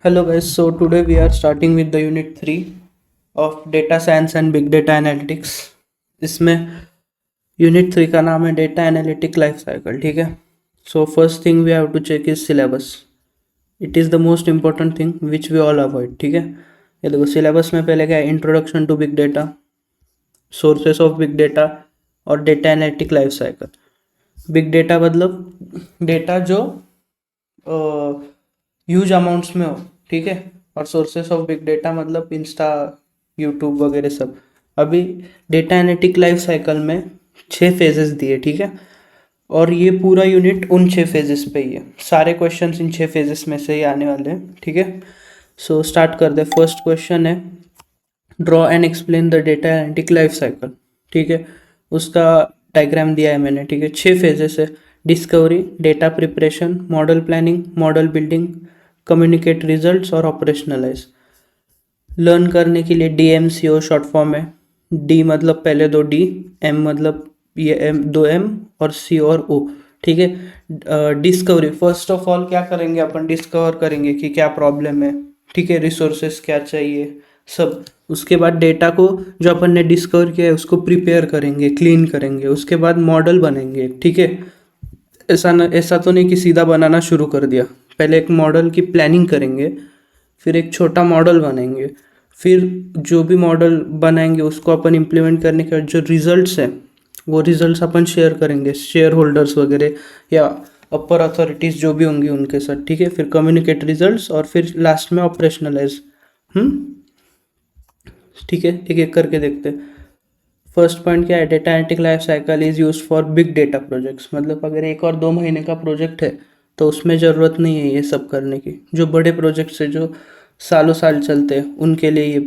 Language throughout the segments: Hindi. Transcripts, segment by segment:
Hello guys, so today we are starting with the unit 3 of data science and big data analytics. इसमें यूनिट 3 का नाम है डेटा एनालिटिक लाइफ साइकिल. ठीक है. So first thing we have to check is syllabus. It is the most important thing which we all avoid. ठीक है. ये देखो सिलेबस में पहले क्या है, introduction to big data, sources of big data और data analytic life cycle. Big data मतलब डेटा जो ह्यूज अमाउंट्स में हो. ठीक है. और सोर्सेस ऑफ बिग डेटा मतलब इंस्टा, यूट्यूब वगैरह सब. अभी डेटा एनालिटिक लाइफ साइकिल में 6 फेजेस दिए. ठीक है. और ये पूरा यूनिट उन 6 फेजेस पे ही है. सारे क्वेश्चंस इन 6 फेजेस में से ही आने वाले हैं. ठीक है. सो स्टार्ट कर दे. फर्स्ट क्वेश्चन है draw and explain the data analytic life cycle. ठीक है. उसका डायग्राम दिया है मैंने. ठीक है. 6 फेजेस है. Discovery, data preparation, model planning, model building, communicate results और ऑपरेशनलाइज. लर्न करने के लिए DMCO शॉर्ट फॉर्म है. डी मतलब पहले 2 D, M मतलब ये M 2 M और C और O. ठीक है. डिस्कवरी, फर्स्ट ऑफ ऑल क्या करेंगे अपन, डिस्कवर करेंगे कि क्या प्रॉब्लम है. ठीक है. रिसोर्सेस क्या चाहिए सब. उसके बाद डेटा को जो अपन ने डिस्कवर किया है उसको प्रिपेयर करेंगे, क्लीन करेंगे. उसके बाद मॉडल बनेंगे. ठीक है. ऐसा तो नहीं कि सीधा बनाना शुरू कर दिया. पहले एक मॉडल की प्लानिंग करेंगे, फिर एक छोटा मॉडल बनाएंगे, फिर जो भी मॉडल बनाएंगे उसको अपन इम्प्लीमेंट करने के बाद जो रिजल्ट्स हैं वो रिजल्ट्स अपन शेयर करेंगे शेयर होल्डर्स वगैरह या अपर अथॉरिटीज़ जो भी होंगी उनके साथ. ठीक है. फिर कम्युनिकेट रिजल्ट्स और फिर लास्ट में ऑपरेशनलाइज. ठीक है. एक एक करके देखते हैं. फर्स्ट पॉइंट क्या है, data analytic life cycle is use for big data projects. मतलब अगर 1 और 2 महीने का प्रोजेक्ट है तो उसमें ज़रूरत नहीं है ये सब करने की. जो बड़े प्रोजेक्ट्स है जो सालों साल चलते हैं उनके लिए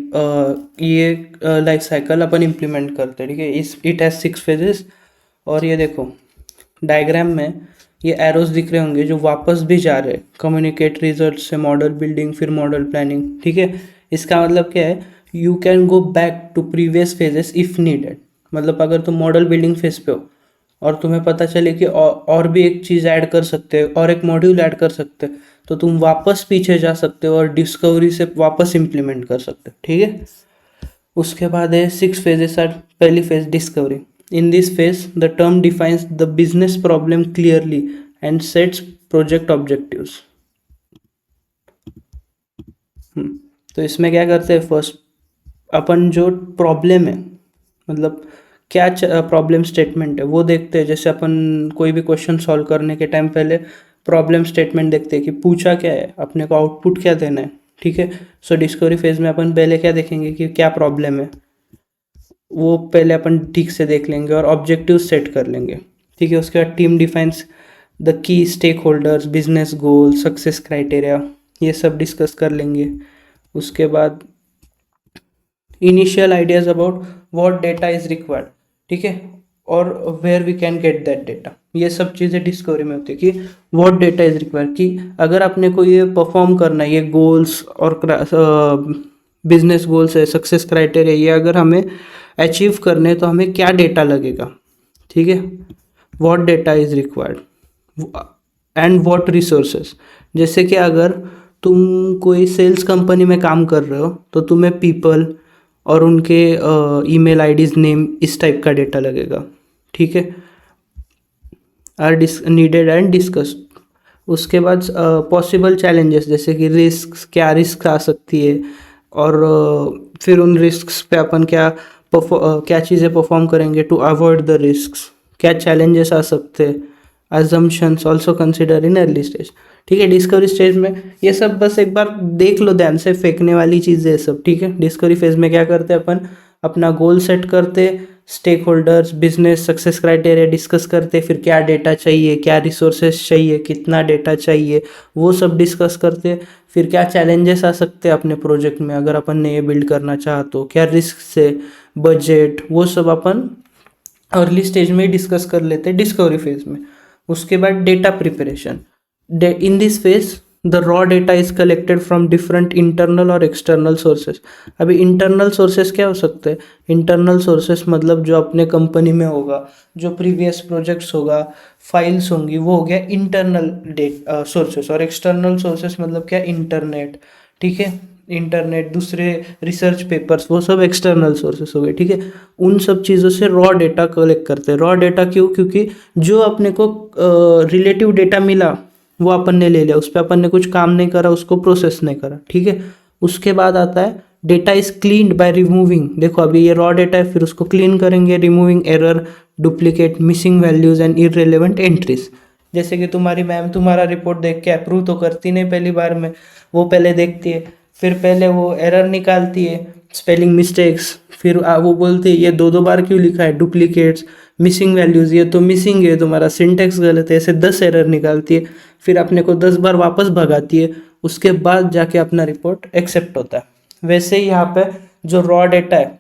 ये लाइफ साइकिल अपन इम्प्लीमेंट करते हैं. ठीक है. It has 6 phases. और ये देखो डायग्राम में ये एरोज दिख रहे होंगे जो वापस भी जा रहे हैं कम्युनिकेट रिजल्ट से मॉडल बिल्डिंग फिर मॉडल प्लानिंग. ठीक है. इसका मतलब क्या है, you can go back to previous phases if needed. मतलब अगर तुम मॉडल बिल्डिंग फेज पे हो और तुम्हें पता चले कि और भी एक चीज़ ऐड कर सकते हो और एक मॉड्यूल ऐड कर सकते हो तो तुम वापस पीछे जा सकते हो और डिस्कवरी से वापस इम्प्लीमेंट कर सकते हो. ठीक है. उसके बाद है 6 फेजेस आर. पहली phase discovery. In this phase the term defines the business problem clearly and sets project objectives. तो इसमें क्या करते हैं, फर्स्ट अपन जो प्रॉब्लम है मतलब क्या प्रॉब्लम स्टेटमेंट है वो देखते हैं. जैसे अपन कोई भी क्वेश्चन सॉल्व करने के टाइम पहले प्रॉब्लम स्टेटमेंट देखते हैं कि पूछा क्या है, अपने को आउटपुट क्या देना है. ठीक है. सो डिस्कवरी फेज में अपन पहले क्या देखेंगे कि क्या प्रॉब्लम है, वो पहले अपन ठीक से देख लेंगे और ऑब्जेक्टिव सेट कर लेंगे. ठीक है. उसके बाद team defines the key stakeholders, business goal, success criteria, ये सब डिस्कस कर लेंगे. उसके बाद initial ideas about what data is required. ठीक है. और where we can get that data. ये सब चीज़ें डिस्कवरी में होती है कि व्हाट डेटा इज रिक्वायर्ड, कि अगर अपने को ये परफॉर्म करना है, ये गोल्स और बिजनेस गोल्स है, सक्सेस क्राइटेरिया, ये अगर हमें अचीव करने तो हमें क्या डेटा लगेगा. ठीक है. What data is required and what resources. जैसे कि अगर तुम कोई सेल्स कंपनी में काम कर रहे हो तो तुम्हें पीपल और उनके ईमेल आईडीज, नेम, इस टाइप का डेटा लगेगा. ठीक है. Are needed and discussed. उसके बाद पॉसिबल चैलेंजेस जैसे कि रिस्क, क्या रिस्क आ सकती है और फिर उन रिस्क पे अपन क्या चीज़ें परफॉर्म करेंगे टू अवॉइड द रिस्क. क्या चैलेंजेस आ सकते हैं. Assumptions also consider in early stage. ठीक है. डिस्कवरी स्टेज में ये सब बस एक बार देख लो ध्यान से, फेंकने वाली चीज़ें सब. ठीक है. डिस्कवरी फेज में क्या करते हैं अपन, अपना गोल सेट करते, stakeholders, business, success criteria discuss करते, फिर क्या डेटा चाहिए, क्या रिसोर्सेस चाहिए, कितना डेटा चाहिए, वो सब डिस्कस करते. फिर क्या चैलेंजेस आ सकते हैं अपने प्रोजेक्ट में अगर अपन ने ये बिल्ड करना चाह तो, क्या रिस्क से, बजट, वो सब अपन अर्ली स्टेज में ही डिस्कस कर लेते हैं डिस्कवरी फेज में. उसके बाद data preparation. In this phase the raw data is collected from different internal और एक्सटर्नल सोर्सेस. अभी इंटरनल सोर्सेस क्या हो सकते हैं, इंटरनल सोर्सेस मतलब जो अपने कंपनी में होगा, जो प्रीवियस प्रोजेक्ट्स होगा, फाइल्स होंगी, वो हो गया इंटरनल सोर्सेस. और एक्सटर्नल सोर्सेस मतलब क्या, इंटरनेट, ठीक है, इंटरनेट, दूसरे रिसर्च पेपर्स, वो सब एक्सटर्नल सोर्सेस हो गए, ठीक है। उन सब चीज़ों से रॉ डेटा कलेक्ट करते हैं। रॉ डेटा क्यों? क्योंकि जो अपने को रिलेटिव डेटा मिला वो अपन ने ले लिया, उस पर अपन ने कुछ काम नहीं करा, उसको प्रोसेस नहीं करा, ठीक है। उसके बाद आता है data is cleaned by removing. देखो अभी ये रॉ डेटा है, फिर उसको क्लीन करेंगे, removing error, duplicate, missing values and irrelevant entries. जैसे कि तुम्हारी मैम तुम्हारा रिपोर्ट देख के अप्रूव तो करती नहीं पहली बार में, वो पहले देखती है, फिर पहले वो एरर निकालती है, स्पेलिंग मिस्टेक्स, फिर वो बोलती है ये दो दो बार क्यों लिखा है, डुप्लीकेट्स, मिसिंग वैल्यूज़, ये तो मिसिंग है, तुम्हारा सिंटेक्स गलत है, ऐसे 10 एरर निकालती है, फिर अपने को 10 बार वापस भगाती है, उसके बाद जाके अपना रिपोर्ट एक्सेप्ट होता है। वैसे ही यहाँ पे जो रॉ डेटा है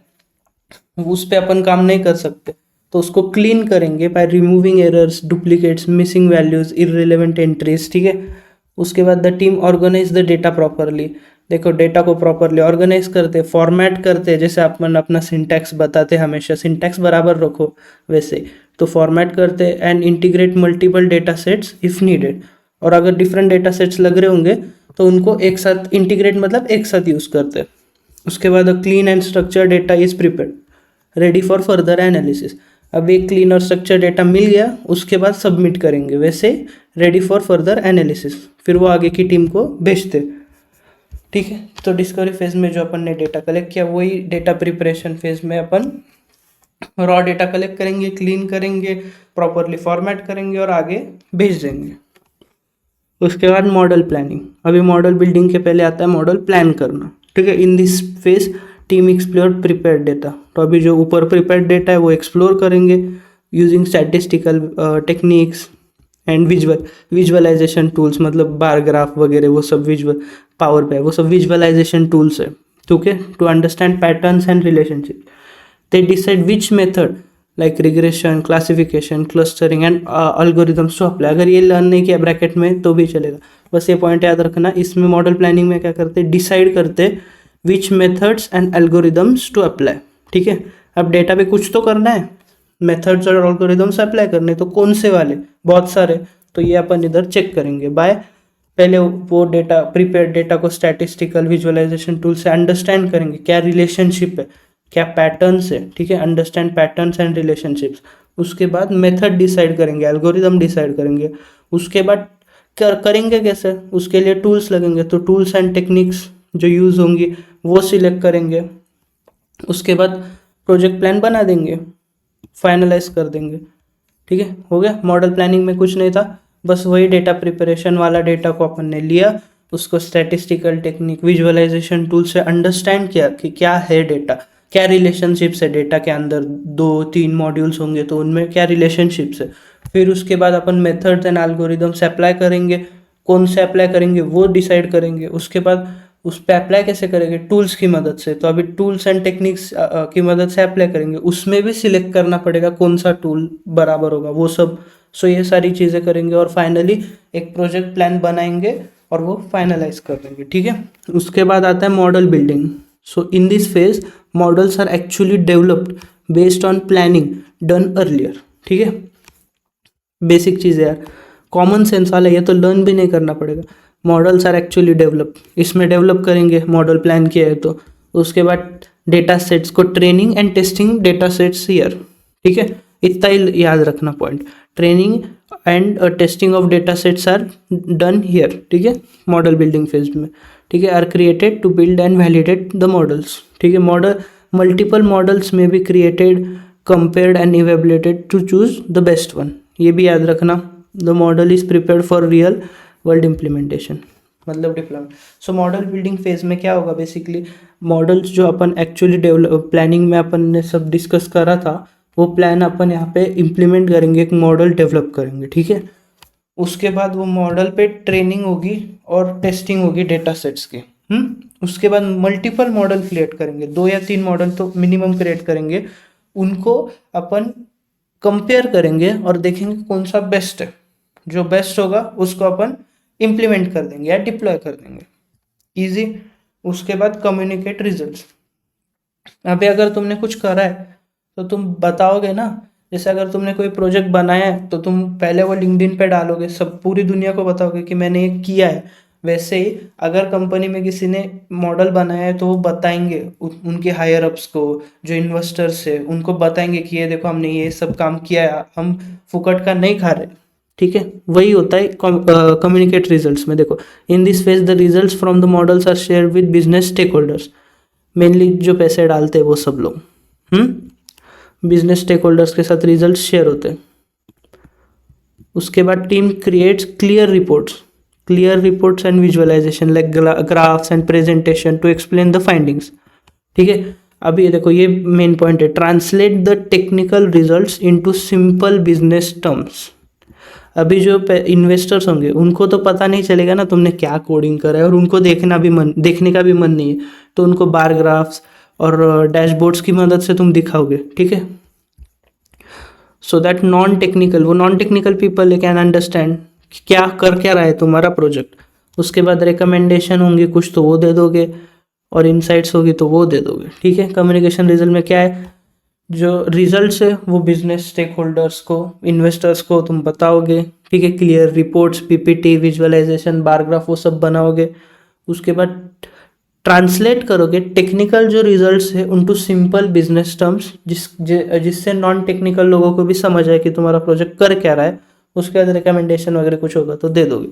उस पे अपन काम नहीं कर सकते, तो उसको क्लीन करेंगे by removing errors, duplicates, missing values, irrelevant entries, ठीक है। उसके बाद the team organize the data properly. देखो डेटा को प्रॉपरली ऑर्गेनाइज करते, फॉर्मेट करते, जैसे अपन अपना सिंटैक्स बताते हमेशा सिंटैक्स बराबर रखो वैसे, तो फॉर्मेट करते and integrate multiple data sets if needed. और अगर डिफरेंट डेटा सेट्स लग रहे होंगे तो उनको एक साथ इंटीग्रेट मतलब एक साथ यूज़ करते। उसके बाद clean and structure data is prepared ready for further analysis. अब एक क्लीन और स्ट्रक्चर डेटा मिल गया, उसके बाद सबमिट करेंगे वैसे, रेडी फॉर फर्दर एनालिसिस, फिर वो आगे की टीम को भेजते, ठीक है। तो डिस्कवरी फेज में जो अपन ने डेटा कलेक्ट किया वही डेटा प्रिपरेशन फेज में अपन रॉ डेटा कलेक्ट करेंगे, क्लीन करेंगे, प्रॉपरली फॉर्मेट करेंगे और आगे भेज देंगे। उसके बाद मॉडल प्लानिंग। अभी मॉडल बिल्डिंग के पहले आता है मॉडल प्लान करना, ठीक है। इन this phase team explore prepared data. तो अभी जो ऊपर प्रिपेयर्ड डेटा है वो एक्सप्लोर करेंगे using statistical techniques and visualization tools, मतलब बार ग्राफ वगैरह वो सब, विजुअल पावर पे वो सब विजुअलाइजेशन टूल्स है, ठीक है, to understand patterns and relationship. They decide which method like regression, classification, clustering and algorithms to apply. अगर ये लर्न नहीं किया ब्रैकेट में तो भी चलेगा, बस ये पॉइंट याद रखना। इसमें मॉडल प्लानिंग में क्या करते, डिसाइड करते which methods and algorithms to apply, ठीक है। अब डेटा पे कुछ तो करना है, मेथड्स और एल्गोरिदम्स अप्लाई करने, तो कौन से वाले, बहुत सारे, तो ये अपन इधर चेक करेंगे बाय पहले वो डेटा, प्रिपेयर डेटा को स्टैटिस्टिकल विजुअलाइजेशन टूल से अंडरस्टैंड करेंगे, क्या रिलेशनशिप है, क्या पैटर्न्स है, ठीक है, अंडरस्टैंड पैटर्न्स एंड रिलेशनशिप्स। उसके बाद मेथड डिसाइड करेंगे, एल्गोरिदम डिसाइड करेंगे। उसके बाद करेंगे कैसे, उसके लिए टूल्स लगेंगे, तो टूल्स एंड टेक्निक्स जो यूज़ होंगी वो सिलेक्ट करेंगे। उसके बाद प्रोजेक्ट प्लान बना देंगे, फाइनलाइज कर देंगे, ठीक है, हो गया। मॉडल प्लानिंग में कुछ नहीं था, बस वही डेटा प्रिपरेशन वाला डेटा को अपन ने लिया, उसको स्टैटिस्टिकल टेक्निक, विजुअलाइजेशन टूल से अंडरस्टैंड किया कि क्या है डेटा, क्या रिलेशनशिप्स है डेटा के अंदर, 2-3 मॉड्यूल्स होंगे तो उनमें क्या रिलेशनशिप्स है। फिर उसके बाद अपन मेथड्स एंड एल्गोरिदम्स अप्लाई करेंगे, कौन से अप्लाई करेंगे वो डिसाइड करेंगे। उसके बाद उस पर अप्लाई कैसे करेंगे, टूल्स की मदद से, तो अभी टूल्स एंड टेक्निक्स की मदद से अप्लाई करेंगे, उसमें भी सिलेक्ट करना पड़ेगा कौन सा टूल बराबर होगा वो सब। सो ये सारी चीज़ें करेंगे और फाइनली एक प्रोजेक्ट प्लान बनाएंगे और वो फाइनलाइज कर देंगे, ठीक है। उसके बाद आता है model building. So in this phase models are actually developed based on planning done earlier, ठीक है। बेसिक चीज़ है यार, कॉमन सेंस वाला, ये तो लर्न भी नहीं करना पड़ेगा। मॉडल्स आर एक्चुअली डेवलप, इसमें डेवलप करेंगे मॉडल प्लान किया है तो। उसके बाद डेटा सेट्स को training and testing data sets here, ठीक है, इतना ही याद रखना point. Training and testing of data sets are done here, ठीक है, मॉडल बिल्डिंग फेज में, ठीक है। Are created to build and validate the models, ठीक है। मॉडल मल्टीपल मॉडल्स में भी created, compared and evaluated to choose the best one, ये भी याद रखना। The model is prepared for real world implementation, मतलब deployment. So model building phase में क्या होगा, बेसिकली मॉडल्स जो अपन एक्चुअली डेवलप प्लानिंग में अपन ने सब डिस्कस करा था वो प्लान अपन यहाँ पे इम्प्लीमेंट करेंगे, एक मॉडल डेवलप करेंगे, ठीक है। उसके बाद वो मॉडल पे ट्रेनिंग होगी और टेस्टिंग होगी डेटा सेट्स की। उसके बाद मल्टीपल मॉडल क्रिएट करेंगे, 2 या 3 मॉडल तो मिनिमम क्रिएट करेंगे, उनको अपन कंपेयर करेंगे और देखेंगे कौन सा बेस्ट है। जो बेस्ट होगा उसको अपन इम्प्लीमेंट कर देंगे या डिप्लॉय कर देंगे, इजी। उसके बाद कम्युनिकेट रिजल्ट्स। अभी अगर तुमने कुछ करा है तो तुम बताओगे ना, जैसे अगर तुमने कोई प्रोजेक्ट बनाया है तो तुम पहले वो लिंक्डइन पे डालोगे, सब पूरी दुनिया को बताओगे कि मैंने ये किया है, वैसे ही अगर कंपनी में किसी ने मॉडल बनाया है तो वो बताएंगे उनके हायर अप्स को, जो इन्वेस्टर्स है उनको बताएंगे कि ये देखो हमने ये सब काम किया है, हम फुकट का नहीं खा रहे। ठीक है, वही होता है कम्युनिकेट रिजल्ट्स में। देखो, in this phase the results from the models are share with business stake holders. Mainly जो पैसे डालते हैं वो सब लोग बिजनेस स्टेक होल्डर्स के साथ रिजल्ट शेयर होते हैं। उसके बाद team creates clear reports and visualisation like graphs and presentation to explain the findings. ठीक है, अभी ये देखो, ये मेन पॉइंट है, translate the technical results into simple business terms. अभी जो इन्वेस्टर्स होंगे उनको तो पता नहीं चलेगा ना तुमने क्या कोडिंग करा है, और उनको देखने का भी मन नहीं है, तो उनको बार ग्राफ्स और डैशबोर्ड्स की मदद से तुम दिखाओगे। ठीक है, so that non technical people can understand क्या रहा है तुम्हारा प्रोजेक्ट। उसके बाद रिकमेंडेशन होंगे कुछ तो वो दे दोगे, और इनसाइट्स होगी तो वो दे दोगे। ठीक है, कम्युनिकेशन रिजल्ट में क्या है, जो रिजल्ट्स है वो बिजनेस स्टेक होल्डर्स को, इन्वेस्टर्स को तुम बताओगे। ठीक है, clear reports, PPT, visualisation, bar graph वो सब बनाओगे। उसके बाद ट्रांसलेट करोगे टेक्निकल जो रिजल्ट्स है उनटू सिंपल बिजनेस टर्म्स, जिससे नॉन टेक्निकल लोगों को भी समझ आए कि तुम्हारा प्रोजेक्ट कर क्या रहा है। उसके बाद रिकमेंडेशन वगैरह कुछ होगा तो दे दोगे,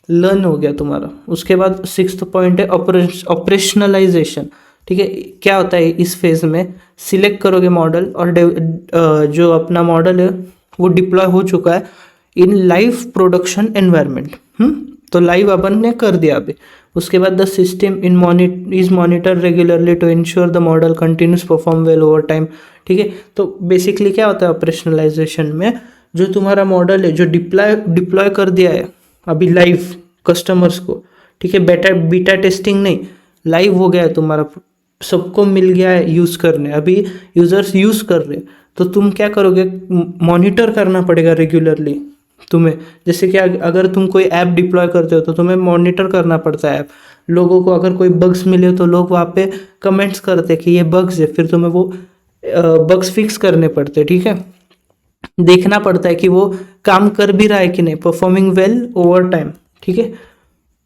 लर्न हो गया तुम्हारा। उसके बाद 6th पॉइंट है ऑपरेशनलाइजेशन। ठीक है, क्या होता है इस फेज में, सिलेक्ट करोगे मॉडल, और जो अपना मॉडल है वो डिप्लॉय हो चुका है इन लाइव प्रोडक्शन एनवायरनमेंट। तो लाइव अपन ने कर दिया अभी। उसके बाद the system is monitor regularly to ensure the model continuous perform well over time. ठीक है, तो बेसिकली क्या होता है ऑपरेशनलाइजेशन में, जो तुम्हारा मॉडल है जो डिप्लॉय कर दिया है अभी लाइव कस्टमर्स को। ठीक है, बीटा टेस्टिंग नहीं, लाइव हो गया है तुम्हारा, सबको मिल गया है यूज़ करने, अभी यूज़र्स यूज़ कर रहे, तो तुम क्या करोगे, मॉनिटर करना पड़ेगा रेगुलरली तुम्हें। जैसे कि अगर तुम कोई ऐप डिप्लॉय करते हो तो तुम्हें मॉनिटर करना पड़ता है ऐप। लोगों को अगर कोई बग्स मिले तो लोग वहाँ पे कमेंट्स करते कि ये बग्स है, फिर तुम्हें वो बग्स फिक्स करने पड़ते। ठीक है, देखना पड़ता है कि वो काम कर भी रहा है कि नहीं, परफॉर्मिंग वेल ओवर टाइम। ठीक है,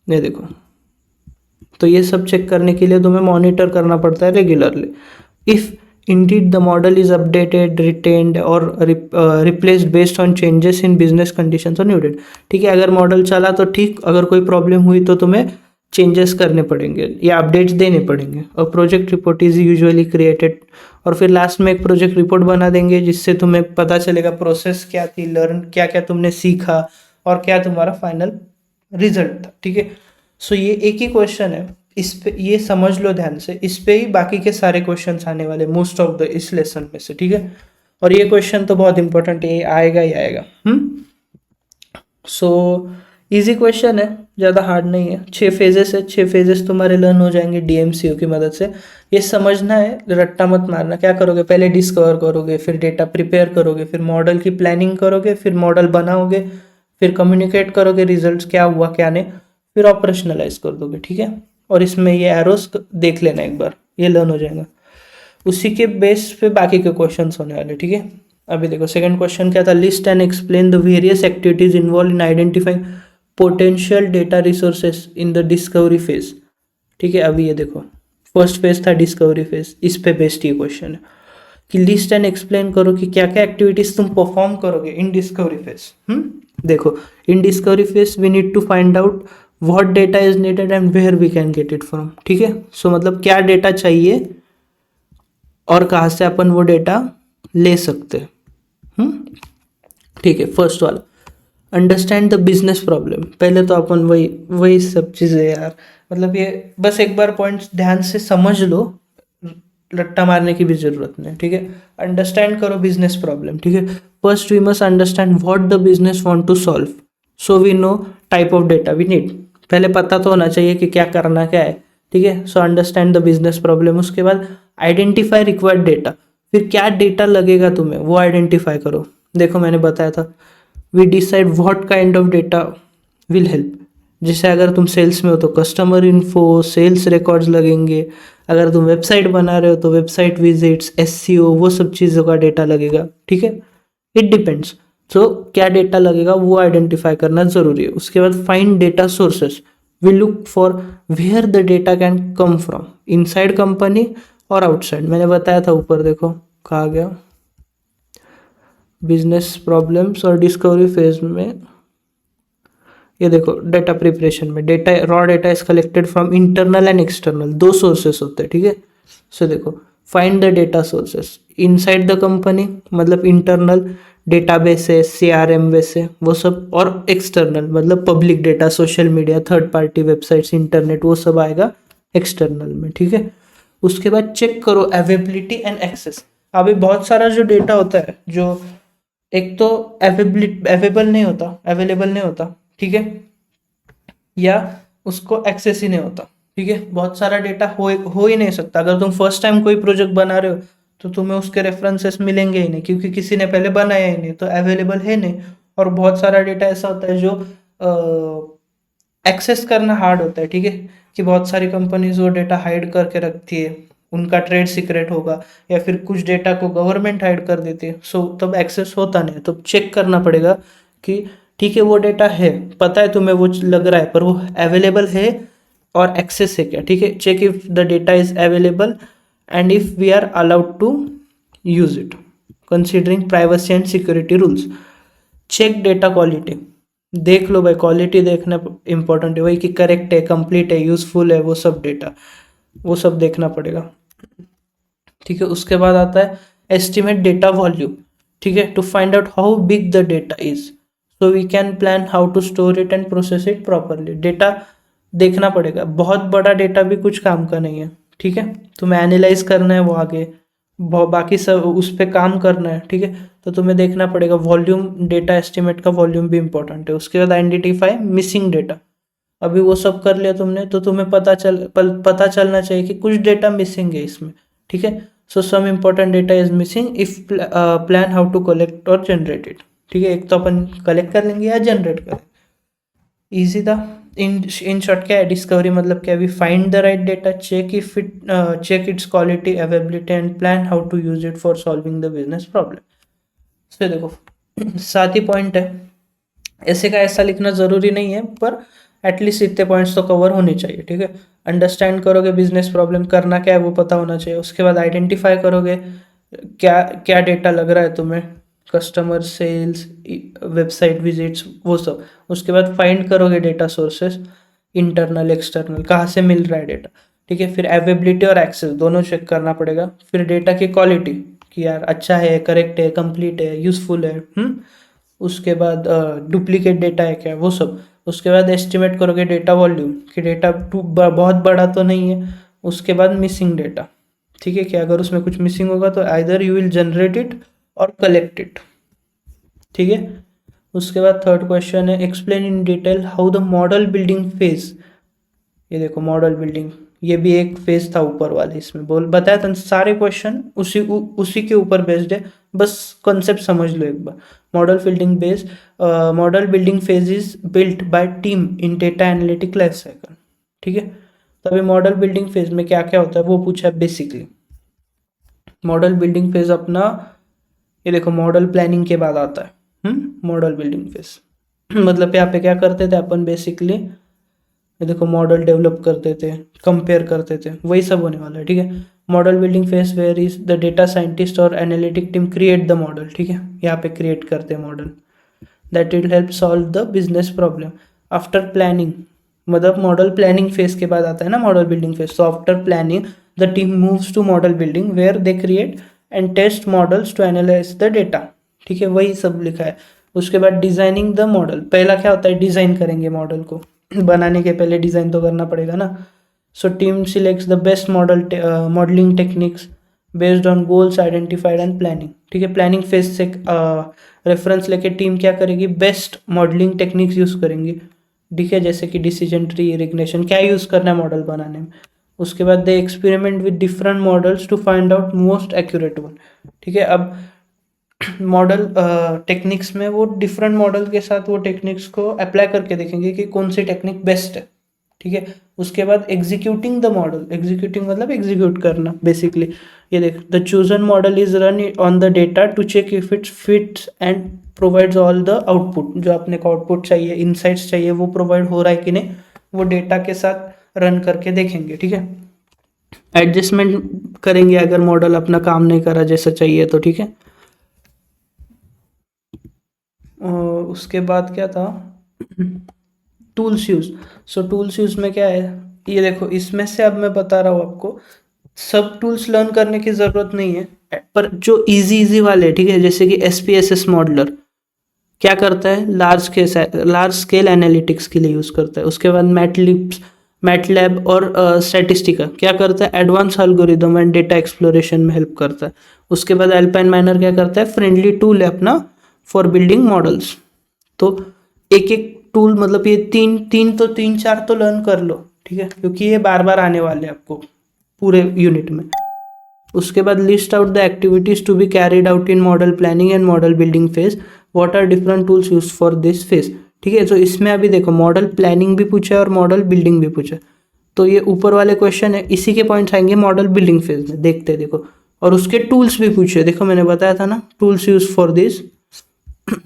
ये देखो, तो ये सब चेक करने के लिए तुम्हें मॉनिटर करना पड़ता है regularly. If indeed the model is updated, retained or replaced based on changes in business conditions or needed। ठीक है, अगर मॉडल चला तो ठीक, अगर कोई प्रॉब्लम हुई तो तुम्हें चेंजेस करने पड़ेंगे या अपडेट्स देने पड़ेंगे। और project report is usually created, और फिर लास्ट में एक प्रोजेक्ट रिपोर्ट बना देंगे जिससे तुम्हें पता चलेगा प्रोसेस क्या थी, क्या क्या तुमने सीखा, और क्या तुम्हारा फाइनल रिजल्ट था। ठीक है, सो ये एक ही क्वेश्चन है, इस पे ये समझ लो ध्यान से, इस पे ही बाकी के सारे क्वेश्चंस आने वाले मोस्ट ऑफ द इस लेसन में से। ठीक है, और ये क्वेश्चन तो बहुत इंपॉर्टेंट है, ये आएगा ही आएगा। सो इजी क्वेश्चन है, ज़्यादा हार्ड नहीं है। 6 फेजेस है, 6 फेजेस तुम्हारे लर्न हो जाएंगे डीएमसीयू की मदद से। ये समझना है, रट्टा मत मारना। क्या करोगे, पहले डिस्कवर करोगे, फिर डेटा प्रिपेयर करोगे, फिर मॉडल की प्लानिंग करोगे, फिर मॉडल बनाओगे, फिर कम्युनिकेट करोगे रिजल्ट्स क्या हुआ क्या नहीं, फिर ऑपरेशनलाइज कर दोगे। ठीक है, और इसमें ये एरोस देख लेना एक बार, ये लर्न हो जाएगा। उसी के बेस पे बाकी के क्वेश्चंस होने वाले। ठीक है, अभी देखो सेकंड क्वेश्चन क्या था, list and explain the various activities involve in identifying potential data resources in the discovery phase. ठीक है, अभी ये देखो फर्स्ट फेज था डिस्कवरी फेज, इस पे बेस्ड ये क्वेश्चन है कि लिस्ट एंड एक्सप्लेन करो कि क्या क्या एक्टिविटीज तुम परफॉर्म करोगे इन डिस्कवरी फेज। देखो, in discovery phase we need to find out what data is needed and where we can get it from. ठीक है, सो मतलब क्या डेटा चाहिए और कहाँ से अपन वो डेटा ले सकते हैं। ठीक है, फर्स्ट वाला अंडरस्टैंड द बिजनेस प्रॉब्लम। पहले तो अपन वही सब चीज़ें यार, मतलब ये बस एक बार पॉइंट्स ध्यान से समझ लो, रट्टा मारने की भी जरूरत नहीं। ठीक है, अंडरस्टैंड करो बिजनेस प्रॉब्लम। ठीक है, first we must understand what the business want to solve, so we know type of data we need. पहले पता तो होना चाहिए कि क्या करना क्या है। ठीक है, so understand the business problem. उसके बाद आइडेंटिफाई रिक्वायर्ड डेटा, फिर क्या डेटा लगेगा तुम्हें वो आइडेंटिफाई करो। देखो मैंने बताया था, we decide what kind of data will help. जैसे अगर तुम सेल्स में हो तो कस्टमर इन्फो, सेल्स रिकॉर्ड्स लगेंगे। अगर तुम वेबसाइट बना रहे हो तो वेबसाइट विजिट्स, एसईओ, वो सब चीज़ों का डेटा लगेगा। ठीक है, इट डिपेंड्स। सो क्या डेटा लगेगा वो आइडेंटिफाई करना ज़रूरी है। उसके बाद find data sources, we look for where the data can come from, inside company और आउटसाइड। मैंने बताया था ऊपर, देखो कहा गया बिजनेस प्रॉब्लम्स और डिस्कवरी फेज में, ये देखो डेटा प्रिपरेशन में data raw data is collected from internal and external, दो सोर्सेस होते हैं, ठीक है। सो देखो find the data sources inside the company, मतलब इंटरनल डेटाबेस है, CRM वैसे वो सब, और एक्सटर्नल मतलब public data, social media, third party websites, internet, वो सब आएगा एक्सटर्नल में, ठीक है। उसके बाद चेक करो अवेबिलिटी एंड एक्सेस। अभी बहुत सारा जो डेटा होता है जो एक तो अवेलेबल नहीं होता, अवेलेबल नहीं होता, ठीक है, या उसको एक्सेस ही नहीं होता, ठीक है। बहुत सारा डेटा हो ही नहीं सकता। अगर तुम फर्स्ट टाइम कोई प्रोजेक्ट बना रहे हो तो तुम्हें उसके रेफरेंसेस मिलेंगे ही नहीं, क्योंकि किसी ने पहले बनाया ही नहीं, तो अवेलेबल है नहीं। और बहुत सारा डेटा ऐसा होता है जो एक्सेस करना हार्ड होता है, ठीक है, कि बहुत सारी कंपनीज वो डेटा हाइड करके रखती है, उनका ट्रेड सीक्रेट होगा, या फिर कुछ डेटा को गवर्नमेंट हाइड कर देती है, सो तब एक्सेस होता नहीं। तो चेक करना पड़ेगा कि ठीक है वो डेटा है, पता है तुम्हें वो लग रहा है, पर वो अवेलेबल है और एक्सेस है क्या, ठीक है। Check if the data is available and if we are allowed to use it considering privacy and security rules. Check data quality, देख लो भाई, क्वालिटी देखना इंपॉर्टेंट है, वही कि करेक्ट है, कंप्लीट है, यूजफुल है, वो सब डेटा, वो सब देखना पड़ेगा, ठीक है। उसके बाद आता है एस्टिमेट डेटा वॉल्यूम, ठीक है, to find out how big the data is, so we can plan how to store it and process it properly. Data देखना पड़ेगा, बहुत बड़ा डेटा भी कुछ काम का नहीं है, ठीक है। तुम्हें एनालाइज करना है वो आगे, बाकी सब उस पर काम करना है, ठीक है। तो तुम्हें देखना पड़ेगा वॉल्यूम, डेटा एस्टिमेट का वॉल्यूम भी इंपॉर्टेंट है। उसके बाद आइडेंटिफाई मिसिंग डेटा, अभी वो सब कर लिया तुमने, तो तुम्हें पता चलना चाहिए कि कुछ डेटा मिसिंग है इसमें, ठीक है। So some important data is missing, if plan how to collect और जनरेट इट, ठीक है। एक तो अपन कलेक्ट कर लेंगे या जनरेट करें, इजी था। इन शॉर्ट क्या है डिस्कवरी, मतलब क्या, we find the right data, check its quality, availability and plan how to use it for solving the business problem. तो देखो 7 ही पॉइंट है, ऐसे का ऐसा लिखना जरूरी नहीं है, पर एटलीस्ट इतने पॉइंट्स तो कवर होने चाहिए, ठीक है। अंडरस्टैंड करोगे बिजनेस प्रॉब्लम, करना क्या है वो पता होना चाहिए। उसके बाद आइडेंटिफाई करोगे क्या क्या डेटा लग रहा है तुम्हें, कस्टमर सेल्स, वेबसाइट विजिट्स, वो सब। उसके बाद फाइंड करोगे डेटा सोर्सेस, इंटरनल एक्सटर्नल, कहाँ से मिल रहा है डेटा, ठीक है। फिर अवेबिलिटी और एक्सेस दोनों चेक करना पड़ेगा। फिर डेटा की क्वालिटी, कि यार अच्छा है, करेक्ट है, कंप्लीट है, यूजफुल है, उसके बाद डुप्लीकेट डेटा है क्या, वो सब। उसके बाद एस्टिमेट करोगे डेटा वॉल्यूम, कि डेटा बहुत बड़ा तो नहीं है। उसके बाद मिसिंग डेटा, ठीक है, कि अगर उसमें कुछ मिसिंग होगा तो either you will generate it और कलेक्ट इट, ठीक है। उसके बाद थर्ड क्वेश्चन है explain in detail how the model building phase, ये देखो मॉडल बिल्डिंग, ये भी एक फेज था ऊपर वाले, इसमें बोल बताया था। सारे क्वेश्चन उसी के ऊपर बेस्ड है, बस कॉन्सेप्ट समझ लो एक बार। Model building phase is built by team in data analytic life cycle, ठीक है। तो अभी मॉडल बिल्डिंग फेज में क्या क्या होता है वो पूछा है बेसिकली। मॉडल बिल्डिंग फेज अपना, ये देखो मॉडल प्लानिंग के बाद आता है मॉडल बिल्डिंग फेज। मतलब यहाँ पे क्या करते थे अपन बेसिकली, ये देखो मॉडल डेवलप करते थे, कंपेयर करते थे, वही सब होने वाला है, ठीक है। Model building phase where is the data scientist और analytic team create the model, ठीक है, यहाँ पे क्रिएट करते हैं model, that will help solve the business problem. After planning, मतलब मॉडल प्लानिंग फेज के बाद आता है ना model building phase. So after planning the team moves to model building where they create and test models to analyse the data, ठीक है, वही सब लिखा है। उसके बाद डिजाइनिंग द मॉडल, पहला क्या होता है, डिजाइन करेंगे मॉडल को, बनाने के पहले डिजाइन तो करना पड़ेगा ना। So team selects the best modelling techniques based on goals identified and planning, ठीक है। प्लानिंग फेज से रेफरेंस लेके टीम क्या करेगी, बेस्ट मॉडलिंग टेक्निक्स यूज करेंगी, ठीक है, जैसे कि डिसीजन ट्री, रिग्रेशन, क्या यूज करना है मॉडल बनाने में। उसके बाद they experiment with different models to find out most accurate one, ठीक है। अब मॉडल टेक्निक्स में वो डिफरेंट मॉडल के साथ वो टेक्निक्स को अप्लाई करके देखेंगे कि कौन सी टेक्निक बेस्ट है, ठीक है। उसके बाद एग्जीक्यूटिंग द मॉडल, एग्जीक्यूटिंग मतलब एग्जीक्यूट करना बेसिकली। ये देख the chosen model is run on the data to check if it's fits and provides all the output, जो अपने को आउटपुट चाहिए, इनसाइट्स चाहिए, वो प्रोवाइड हो रहा है कि नहीं, वो डेटा के साथ रन करके देखेंगे, ठीक है। एडजस्टमेंट करेंगे अगर मॉडल अपना काम नहीं करा जैसा चाहिए तो, ठीक है। उसके बाद क्या था, टूल्स यूज। सो टूल्स यूज में क्या है, ये देखो इसमें से अब मैं बता रहा हूँ आपको, सब टूल्स लर्न करने की ज़रूरत नहीं है, पर जो इजी इजी वाले, ठीक है, जैसे कि SPSS मॉडलर क्या करता है, लार्ज स्केल एनालिटिक्स के लिए यूज़ करता है। उसके बाद मैटलैब और स्टैटिस्टिका क्या करता है, advance algorithm and data exploration में हेल्प करता है। उसके बाद अल्पाइन माइनर क्या करता है, फ्रेंडली टूल है अपना फॉर बिल्डिंग मॉडल्स। तो एक एक टूल, मतलब ये तीन चार तो लर्न कर लो, ठीक है, क्योंकि ये बार बार आने वाले हैं आपको पूरे यूनिट में। उसके बाद list out the activities to be carried out in model planning and model building phase, what are different tools use for this phase, ठीक है। तो इसमें अभी देखो मॉडल प्लानिंग भी पूछा है और मॉडल बिल्डिंग भी पूछा है, तो ये ऊपर वाले क्वेश्चन है, इसी के पॉइंट्स आएंगे मॉडल बिल्डिंग फेज में, देखते देखो। और उसके टूल्स भी पूछे, देखो मैंने बताया था ना, tools use for this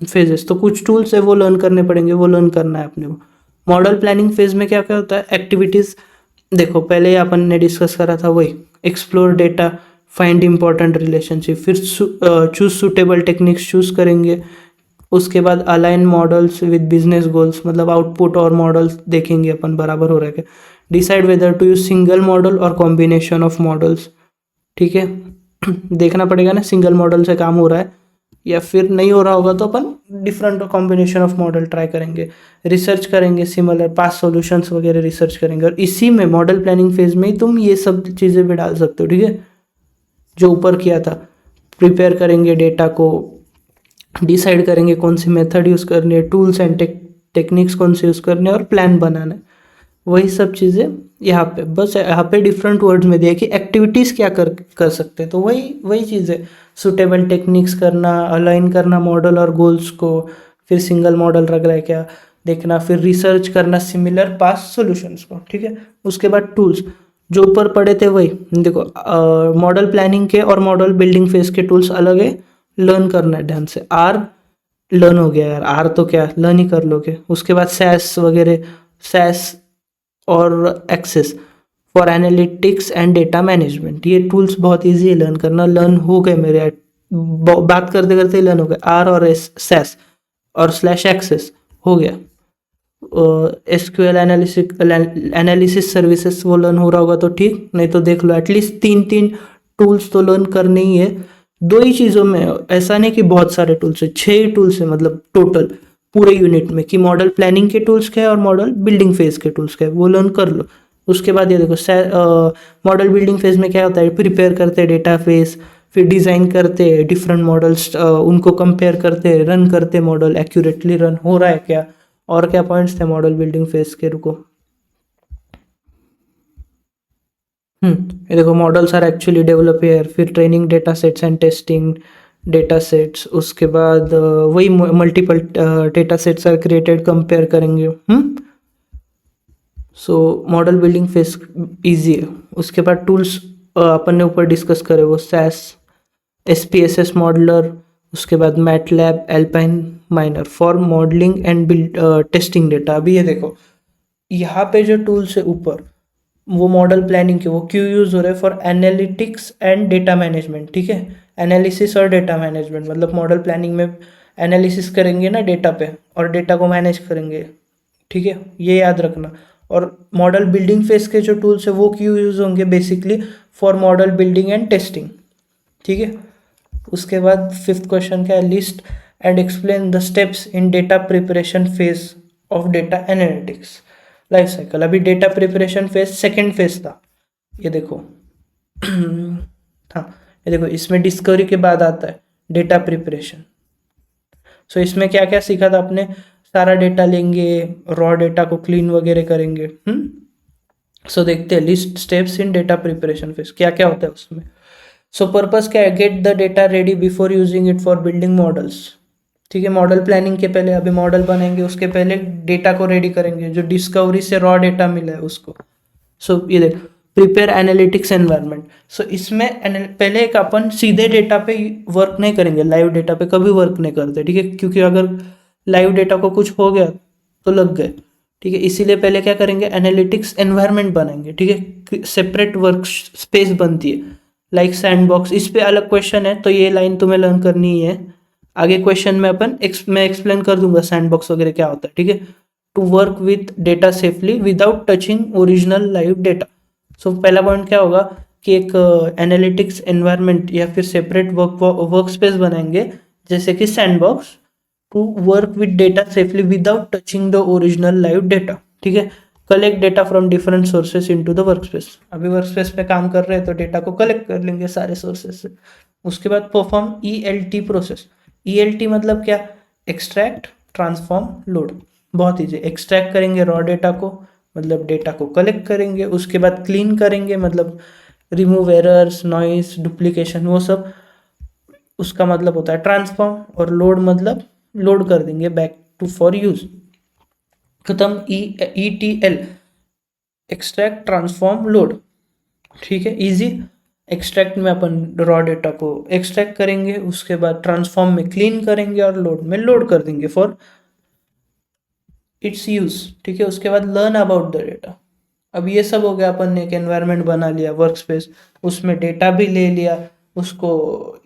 phases, तो कुछ टूल्स है वो लर्न करने पड़ेंगे, वो लर्न करना है अपने को। मॉडल प्लानिंग फेज में क्या क्या होता है, एक्टिविटीज देखो पहले अपन ने डिस्कस करा था वही, explore data, find important relationship, फिर चूज सुटेबल टेक्निक्स चूज करेंगे। उसके बाद align models with business goals, मतलब आउटपुट और मॉडल्स देखेंगे अपन बराबर हो रहा है क्या। Decide whether to use single model और कॉम्बिनेशन ऑफ मॉडल्स, ठीक है। देखना पड़ेगा ना सिंगल मॉडल से काम हो रहा है या फिर नहीं हो रहा होगा, तो अपन different combination of model try करेंगे। रिसर्च करेंगे सिमिलर पास सॉल्यूशंस वगैरह रिसर्च करेंगे, और इसी में मॉडल प्लानिंग फेज में ही तुम ये सब चीज़ें भी डाल सकते हो, ठीक है, जो ऊपर किया था। प्रिपेयर करेंगे डेटा को, डिसाइड करेंगे कौन सी मेथड यूज़ करनी है, टूल्स एंड टेक्निक्स कौन से यूज़ करने हैं, और प्लान बनाना है। वही सब चीज़ें यहाँ पे, बस यहाँ पे डिफरेंट वर्ड्स में दिया कि एक्टिविटीज़ क्या कर सकते हैं, तो वही वही चीज़ है, सुटेबल टेक्निक्स करना, अलाइन करना मॉडल और गोल्स को, फिर सिंगल मॉडल रख रहा है क्या देखना, फिर रिसर्च करना सिमिलर पास सॉल्यूशंस को, ठीक है। उसके बाद टूल्स जो ऊपर पड़े थे वही देखो, मॉडल प्लानिंग के और मॉडल बिल्डिंग फेज के टूल्स अलग है, लर्न करना है ध्यान से। आर लर्न हो गया यार, आर तो क्या लर्न ही कर लोगे। उसके बाद सैस वगैरह, सैस और Access for analytics and data management, ये टूल्स बहुत इजी है लर्न करना, लर्न हो गए मेरे, बात करते करते लर्न हो गए। आर और एस सैस और स्लैश एक्सेस हो गया। SQL एनालिसिस सर्विसेज वो लर्न हो रहा होगा तो ठीक, नहीं तो देख लो एटलीस्ट तीन टूल्स तो लर्न करने ही है। दो ही चीज़ों में, ऐसा नहीं कि बहुत सारे टूल्स है, 6 टूल्स है मतलब टोटल पूरे यूनिट में, कि मॉडल प्लानिंग के टूल्स क्या है और मॉडल बिल्डिंग फेज के टूल्स क्या है, वो लर्न कर लो। उसके बाद ये देखो मॉडल बिल्डिंग फेज में क्या होता है, प्रिपेयर करते हैं डेटा फेस, फिर डिज़ाइन करते हैं डिफरेंट मॉडल्स, उनको कंपेयर करते हैं, रन करते हैं मॉडल एक्यूरेटली रन हो रहा है क्या, और क्या पॉइंट्स थे मॉडल बिल्डिंग फेज के, रुको। ये देखो models are actually develop here, फिर training data sets and testing data sets. उसके बाद वही multiple data sets are created, compare करेंगे। So model building phase easy है। उसके बाद टूल्स अपन ने ऊपर डिस्कस करे वो सैस, SPSS मॉडलर, उसके बाद MATLAB, alpine minor for modelling and build testing data. अभी ये देखो यहाँ पे जो टूल्स है ऊपर, वो मॉडल प्लानिंग के, वो क्यों यूज़ हो रहे हैं, for analytics and data management, ठीक है। एनालिसिस और डेटा मैनेजमेंट, मतलब मॉडल प्लानिंग में एनालिसिस करेंगे ना डेटा पे, और डेटा को मैनेज करेंगे, ठीक है, ये याद रखना। और मॉडल बिल्डिंग फेज के जो टूल्स है वो क्यों यूज़ होंगे, basically for model building and testing, ठीक है। उसके बाद 5th क्वेश्चन क्या है, list and explain the steps in data preparation phase of data analytics life cycle. अभी data preparation phase second phase था, ये देखो। हाँ, ये देखो इसमें डिस्कवरी के बाद आता है डेटा प्रिपरेशन। सो इसमें क्या क्या सीखा था आपने, सारा डेटा लेंगे, रॉ डेटा को क्लीन वगैरह करेंगे। सो देखते हैं list steps in data preparation phase क्या क्या होता है उसमें। सो पर्पस क्या है, get the data ready before using it for building models, ठीक है। मॉडल प्लानिंग के पहले, अभी मॉडल बनाएंगे उसके पहले डेटा को रेडी करेंगे, जो डिस्कवरी से रॉ डेटा मिला है उसको। सो ये देख, प्रिपेयर एनालिटिक्स एनवायरनमेंट। सो इसमें पहले एक अपन सीधे डेटा पे वर्क नहीं करेंगे, लाइव डेटा पे कभी वर्क नहीं करते, ठीक है, क्योंकि अगर लाइव डेटा को कुछ हो गया तो लग गए। ठीक है, इसीलिए पहले क्या करेंगे, एनालिटिक्स एनवायरनमेंट बनाएंगे। ठीक है, सेपरेट वर्क स्पेस बनती है लाइक सैंडबॉक्स। इस पे अलग क्वेश्चन है, तो ये लाइन तुम्हें लर्न करनी ही है। आगे क्वेश्चन में मैं एक्सप्लेन कर दूंगा सैंडबॉक्स वगैरह क्या होता है। ठीक है, to work with data safely without touching original live data. So पहला पॉइंट क्या होगा कि एक एनालिटिक्स एनवायरनमेंट या फिर सेपरेट वर्क स्पेस बनाएंगे जैसे कि sandbox, to work with data safely without touching the original live data. ठीक है, collect data from different sources into the work space. अभी वर्क स्पेस पे काम कर रहे हैं तो डेटा को कलेक्ट कर लेंगे सारे सोर्सेस से। उसके बाद परफॉर्म ELT प्रोसेस। ELT मतलब क्या, एक्सट्रैक्ट ट्रांसफॉर्म लोड। बहुत ईजी, एक्सट्रैक्ट करेंगे रॉ डेटा को, मतलब डेटा को कलेक्ट करेंगे, उसके बाद क्लीन करेंगे, मतलब रिमूव एरर्स, नॉइस, डुप्लीकेशन, वो सब उसका मतलब होता है ट्रांसफॉर्म। और लोड मतलब लोड कर देंगे बैक टू फॉर यूज। खत्म। ETL, extract transform load. ठीक है, इजी। एक्सट्रैक्ट में अपन रॉ डेटा को एक्सट्रैक्ट करेंगे, उसके बाद ट्रांसफॉर्म में क्लीन करेंगे और लोड में लोड कर देंगे फॉर इट्स यूज। ठीक है, उसके बाद लर्न अबाउट द डेटा। अब ये सब हो गया, अपन ने एक एनवायरनमेंट बना लिया वर्क स्पेस, उसमें डेटा भी ले लिया, उसको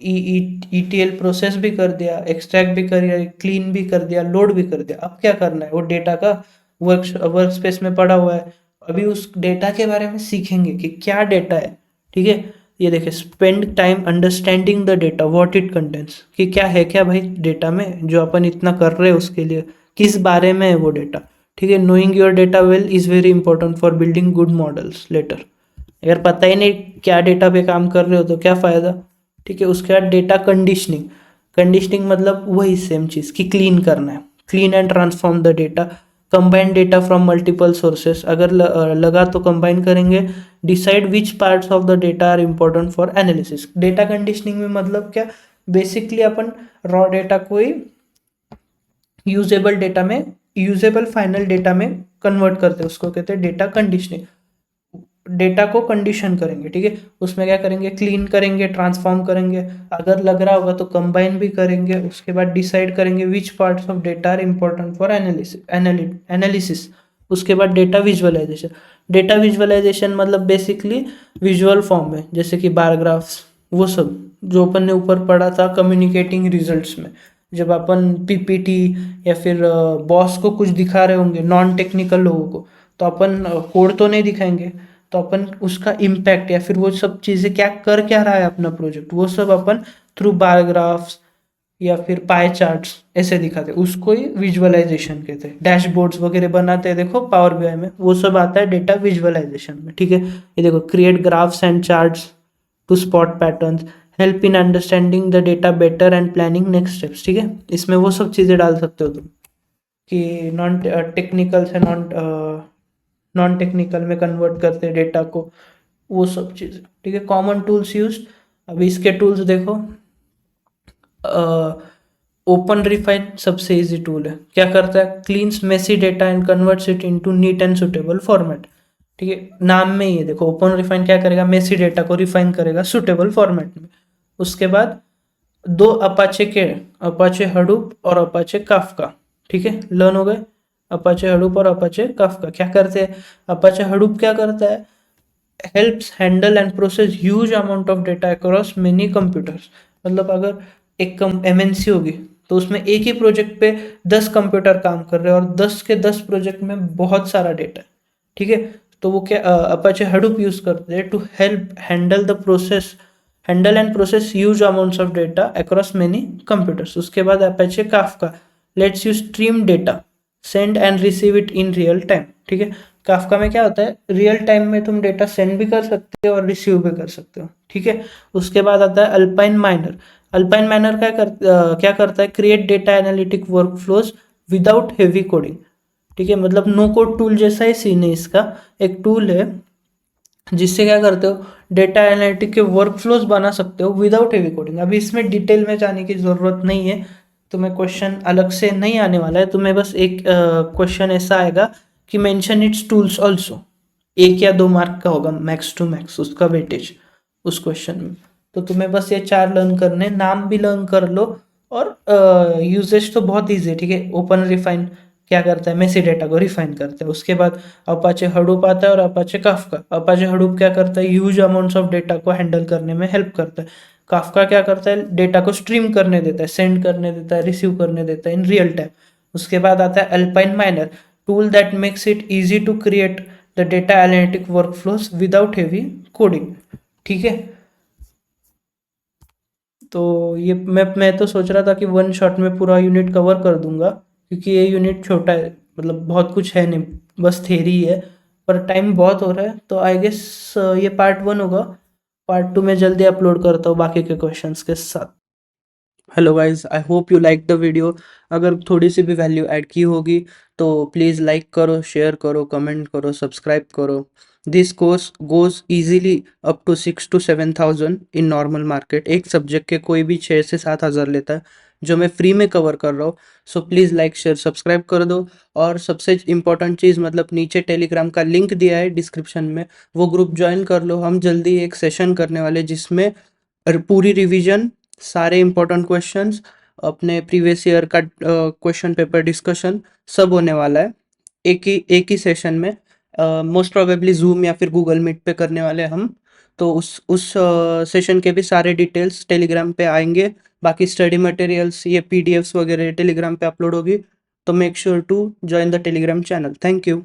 ETL प्रोसेस भी कर दिया, एक्सट्रैक्ट भी कर दिया, क्लीन भी कर दिया, लोड भी कर दिया। अब क्या करना है, वो डेटा का वर्क स्पेस में पड़ा हुआ है, अभी उस डेटा के बारे में सीखेंगे कि क्या डेटा है। ठीक है, ये देखिए, spend time understanding the data what it contents, कि क्या है क्या भाई डेटा में जो अपन इतना कर रहे हैं, उसके लिए किस बारे में है वो डेटा। ठीक है, knowing your data well is very important for building good models later. अगर पता ही नहीं क्या डेटा पे काम कर रहे हो तो क्या फ़ायदा। ठीक है, उसके बाद डेटा कंडीशनिंग। कंडीशनिंग मतलब वही सेम चीज़ कि क्लीन करना है, clean and transform the data. Combine data from multiple sources, अगर लगा तो कंबाइन करेंगे। Decide which parts of the data are important for analysis. Data conditioning में मतलब क्या, बेसिकली अपन रॉ डेटा को ही यूजेबल डेटा में, यूजेबल फाइनल डेटा में कन्वर्ट करते हैं, उसको कहते हैं डेटा कंडीशनिंग। डेटा को कंडीशन करेंगे। ठीक है, उसमें क्या करेंगे, क्लीन करेंगे, ट्रांसफॉर्म करेंगे, अगर लग रहा होगा तो कंबाइन भी करेंगे। उसके बाद डिसाइड करेंगे which parts of data are important for analysis. उसके बाद डेटा विजुअलाइजेशन। डेटा विजुअलाइजेशन मतलब बेसिकली विजुअल फॉर्म में, जैसे कि बार ग्राफ्स, वो सब जो अपन ने ऊपर पढ़ा था कम्युनिकेटिंग रिजल्ट्स में। जब अपन PPT या फिर बॉस को कुछ दिखा रहे होंगे, नॉन टेक्निकल लोगों को, तो अपन कोड तो नहीं दिखाएंगे, तो अपन उसका इम्पैक्ट या फिर वो सब चीज़ें क्या कर क्या रहा है अपना प्रोजेक्ट, वो सब अपन थ्रू बार ग्राफ्स या फिर पाई चार्ट्स ऐसे दिखाते हैं, उसको ही विजुअलाइजेशन कहते हैं। डैशबोर्ड्स वगैरह बनाते हैं, देखो पावर BI में, वो सब आता है डेटा विजुअलाइजेशन में। ठीक है, ये देखो, create graphs and charts to spot patterns, help in understanding the data better and planning next steps. ठीक है, इसमें वो सब चीज़ें डाल सकते हो तुम कि नॉन टेक्निकल से नॉन टेक्निकल में कन्वर्ट करते हैं डेटा को, वो सब चीज़ें। ठीक है, कॉमन टूल्स यूज। अभी इसके टूल्स देखो, ओपन रिफाइन सबसे इजी टूल है। क्या करता है, cleans messy data and converts it into neat and suitable format. ठीक है, नाम में ही है, देखो ओपन रिफाइन क्या करेगा, मेसी डेटा को रिफाइन करेगा सुटेबल फॉर्मेट में। उसके बाद दो अपाचे हडूप और अपाचे काफका। ठीक है, लर्न हो गए, अपाचे हडूप और अपाचे काफका क्या करते हैं। अपाचे हडूप क्या करता है, helps handle and process huge amount of data across many computers. मतलब अगर एक MNC होगी तो उसमें एक ही प्रोजेक्ट पे 10 कंप्यूटर काम कर रहे हैं और 10 के 10 प्रोजेक्ट में बहुत सारा डेटा है। ठीक है, तो वो क्या अपाचे हडूप यूज करते हैं to help handle and process huge amounts of data across many computers. उसके बाद Apache Kafka lets you stream data, send and receive it in real time. ठीक है, काफका में क्या होता है, रियल टाइम में तुम डेटा सेंड भी कर सकते हो और रिसीव भी कर सकते हो। ठीक है, उसके बाद आता है अल्पाइन माइनर। अल्पाइन माइनर क्या करता है, create data analytic work flows without heavy coding. ठीक है, मतलब नो कोड टूल जैसा ही सीन है इसका। एक टूल है जिससे क्या करते हो, डेटा एनालिटिक के वर्क फ्लोज बना सकते हो विदाउट हेवी कोडिंग। अभी इसमें डिटेल में जाने की ज़रूरत नहीं है, तुम्हें क्वेश्चन अलग से नहीं आने वाला है, तुम्हें बस एक क्वेश्चन ऐसा आएगा कि मेंशन इट्स टूल्स ऑल्सो, 1 या 2 मार्क का होगा मैक्स टू मैक्स उसका वेटेज उस क्वेश्चन में। तो तुम्हें बस ये 4 लर्न करने, नाम भी लर्न कर लो और यूजेज तो बहुत ईजी है। ठीक है, ओपन रिफाइन क्या करता है, मेसी डेटा को रिफाइन करता है। उसके बाद अपाचे हडूप आता है और अपाचे काफका। अपाचे हडूप क्या करता है, ह्यूज अमाउंट्स ऑफ डेटा को हैंडल करने में हेल्प करता है। काफका क्या करता है, डेटा को स्ट्रीम करने देता है, सेंड करने देता है, रिसीव करने देता है इन रियल टाइम। उसके बाद आता है Alpine Miner, tool that makes it easy to create the data analytic workflows without heavy coding. ठीक है, तो ये मैं तो सोच रहा था कि वन शॉट में पूरा यूनिट कवर कर दूंगा, क्योंकि ये यूनिट छोटा है, मतलब बहुत कुछ है नहीं, बस थेरी है। पर टाइम बहुत हो रहा है, तो आई गेस ये पार्ट 1 होगा। पार्ट 2 में जल्दी अपलोड करता हूँ बाकी के क्वेश्चंस के साथ। Hello guys, I hope you like the video. अगर थोड़ी सी भी वैल्यू ऐड की होगी तो प्लीज़ लाइक करो, शेयर करो, कमेंट करो, सब्सक्राइब करो। This course goes easily up to 6 to 7 thousand in normal market. एक सब्जेक्ट के कोई भी 6 से 7 हज़ार लेता है, जो मैं फ्री में कवर कर रहा हूँ। So please like share subscribe कर दो। और सबसे इम्पोर्टेंट चीज़, मतलब नीचे टेलीग्राम का लिंक दिया है डिस्क्रिप्शन में, वो ग्रुप ज्वाइन कर लो। हम जल्दी एक सेशन करने वाले जिसमें पूरी रिवीजन, सारे इंपॉर्टेंट क्वेश्चंस, अपने प्रीवियस ईयर का क्वेश्चन पेपर डिस्कशन सब होने वाला है एक ही सेशन में। मोस्ट प्रोबेबली जूम या फिर गूगल मीट पे करने वाले हैं हम। तो उस सेशन के भी सारे डिटेल्स टेलीग्राम पे आएंगे। बाकी स्टडी मटेरियल्स, ये पीडीएफ्स वगैरह टेलीग्राम पे अपलोड होगी। तो make sure to join the Telegram channel. Thank you.